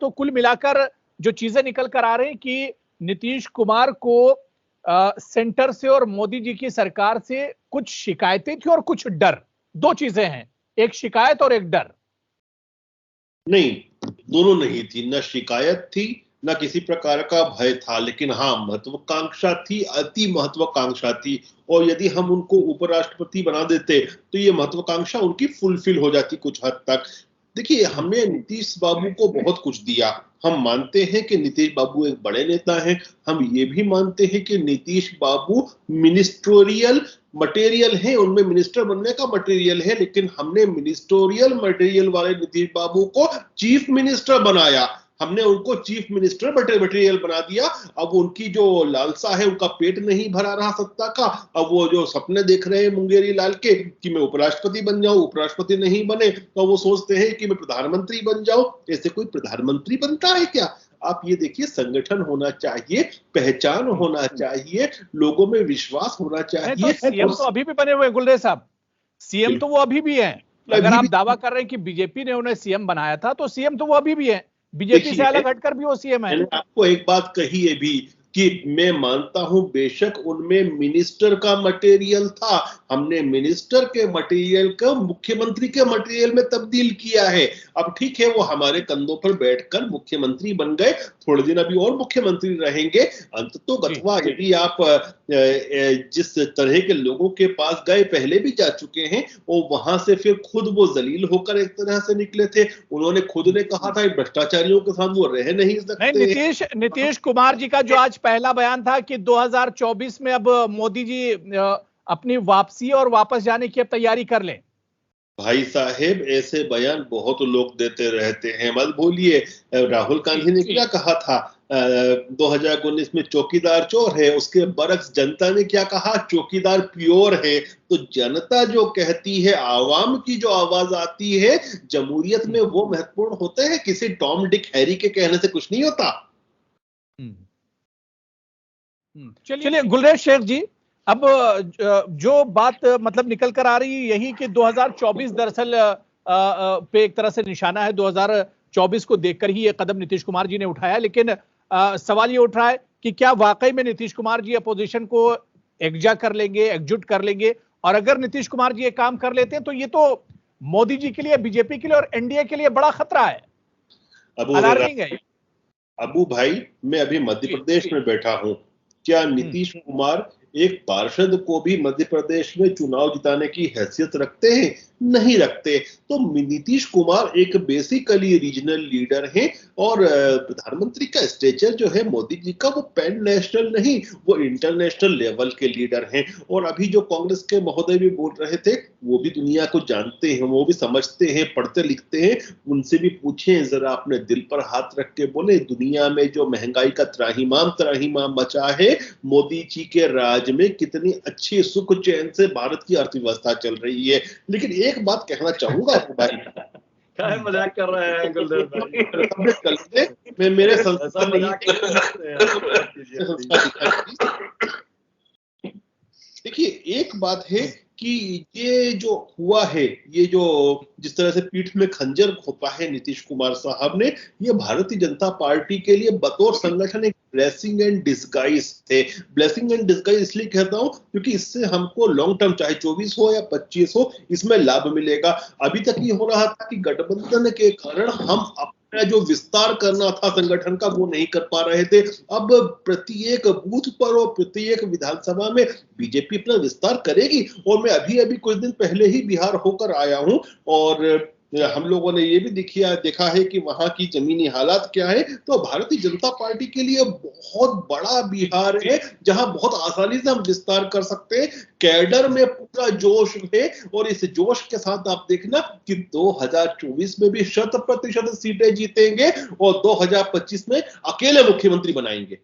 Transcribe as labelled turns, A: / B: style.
A: तो कुल मिलाकर जो चीजें निकल कर आ रही कि नीतीश कुमार को सेंटर से और मोदी जी की सरकार से कुछ शिकायतें थी और कुछ डर, दो चीजें हैं, एक शिकायत और एक डर।
B: नहीं, दोनों नहीं थी, न शिकायत थी न किसी प्रकार का भय था, लेकिन हाँ महत्वाकांक्षा थी, अति महत्वाकांक्षा थी। और यदि हम उनको उपराष्ट्रपति बना देते तो ये महत्वाकांक्षा उनकी फुलफिल हो जाती कुछ हद तक। देखिए, हमने नीतीश बाबू को बहुत कुछ दिया, हम मानते हैं कि नीतीश बाबू एक बड़े नेता हैं, हम ये भी मानते हैं कि नीतीश बाबू मिनिस्ट्रियल मटेरियल है, उनमें मिनिस्टर बनने का मटेरियल है, लेकिन हमने मिनिस्टोरियल मटेरियल वाले नीतीश बाबू को चीफ मिनिस्टर बनाया, हमने उनको चीफ मिनिस्टर मटेरियल बना दिया। अब उनकी जो लालसा है, उनका पेट नहीं भरा रहा सत्ता का, अब वो जो सपने देख रहे हैं मुंगेरी लाल के कि मैं उपराष्ट्रपति बन जाऊं, उपराष्ट्रपति नहीं बने तो वो सोचते हैं कि मैं प्रधानमंत्री बन जाऊं। ऐसे कोई प्रधानमंत्री बनता है क्या? आप ये देखिए, संगठन होना चाहिए, पहचान होना चाहिए, लोगों में विश्वास होना चाहिए।
A: तो सीएम तो अभी भी बने हुए गुलरेज साहब, सीएम तो वो अभी भी हैं। अगर आप दावा कर रहे हैं कि बीजेपी ने उन्हें सीएम बनाया था, तो सीएम तो वो अभी भी है, बीजेपी से अलग हटकर भी वो सीएम है।
B: मैंने आपको एक बात कही है भी कि मैं मानता हूं बेशक उनमें मिनिस्टर का मटेरियल था, हमने मिनिस्टर के मटेरियल को मुख्यमंत्री के मटेरियल में तब्दील किया है। अब ठीक है, वो हमारे कंधों पर बैठकर मुख्यमंत्री बन गए, थोड़े दिन अभी और मुख्यमंत्री रहेंगे। अंततोगत्वा यदि आप जिस तरह के लोगों के पास गए, पहले भी जा चुके हैं, और वहां से फिर खुद वो जलील होकर एक तरह से निकले थे। उन्होंने खुद ने कहा था भ्रष्टाचारियों के साथ वो रह नहीं सकते।
A: नीतीश कुमार जी का जो आज पहला बयान था कि 2024 में अब मोदी जी अपनी वापसी और वापस जाने की अब तैयारी कर लें।
B: भाई साहेब, ऐसे बयान बहुत लोग देते रहते हैं, मत भूलिए राहुल गांधी ने क्या कहा था 2019 में, चौकीदार चोर है, उसके बरक्स जनता ने क्या कहा, चौकीदार प्योर है। तो जनता जो कहती है, आवाम की जो आवाज आती है जमहूरियत में, वो महत्वपूर्ण होते हैं, किसी टॉम डिक हैरी के कहने से कुछ नहीं होता।
A: चलिए गुलरेज शेख जी, अब जो बात मतलब निकल कर आ रही है यही कि 2024 दरअसल पे एक तरह से निशाना है, 2024 को देखकर ही ये कदम नीतीश कुमार जी ने उठाया। लेकिन सवाल ये उठ रहा है कि क्या वाकई में नीतीश कुमार जी अपोजिशन को एकजा कर लेंगे, एकजुट कर लेंगे? और अगर नीतीश कुमार जी ये काम कर लेते हैं तो ये तो मोदी जी के लिए, बीजेपी के लिए और एनडीए के लिए बड़ा खतरा है, अलार्मिंग है।
B: अबू भाई, मैं अभी मध्य प्रदेश में बैठा हूं, क्या नीतीश कुमार एक पार्षद को भी मध्य प्रदेश में चुनाव जिताने की हैसियत रखते हैं? नहीं रखते। तो नीतीश कुमार एक बेसिकली रीजनल लीडर हैं, और प्रधानमंत्री का स्टेचर जो है मोदी जी का, वो पैन नेशनल नहीं, वो इंटरनेशनल लेवल के लीडर हैं। और अभी जो कांग्रेस के महोदय भी बोल रहे थे, वो भी दुनिया को जानते हैं, वो भी समझते हैं, पढ़ते लिखते हैं, उनसे भी पूछें जरा, अपने दिल पर हाथ रख के बोले, दुनिया में जो महंगाई का त्राहिमाम मचा है, मोदी जी के राज में कितनी अच्छी सुख चैन से भारत की अर्थव्यवस्था चल रही है। लेकिन एक बात कहना चाहूंगा भाई,
C: क्या मजाक कर रहे हैं गुलरेज भाई?
B: मैं मेरे संस्था देखिए, एक बात है कि ये जो हुआ है, ये जो जिस तरह से पीठ में खंजर घोंपा है नीतीश कुमार साहब ने, ये भारतीय जनता पार्टी के लिए बतौर संगठन एक ब्लेसिंग एंड डिस्गाइज थे। ब्लेसिंग एंड डिस्गाइज इसलिए कहता हूं क्योंकि इससे हमको लॉन्ग टर्म, चाहे 24 हो या 25 हो, इसमें लाभ मिलेगा। अभी तक ये हो रहा था कि गठबंधन के कारण हम अपना जो विस्तार करना था संगठन का, वो नहीं कर पा रहे थे। अब प्रत्येक बूथ पर और प्रत्येक विधानसभा में बीजेपी अपना विस्तार करेगी। और मैं अभी कुछ दिन पहले ही बिहार होकर आया हूं, और हम लोगों ने ये भी देखा है कि वहां की जमीनी हालात क्या है। तो भारतीय जनता पार्टी के लिए बहुत बड़ा बिहार है, जहां बहुत आसानी से हम विस्तार कर सकते हैं। कैडर में पूरा जोश है, और इस जोश के साथ आप देखना कि 2024 में भी 100% सीटें जीतेंगे और 2025 में अकेले मुख्यमंत्री बनाएंगे।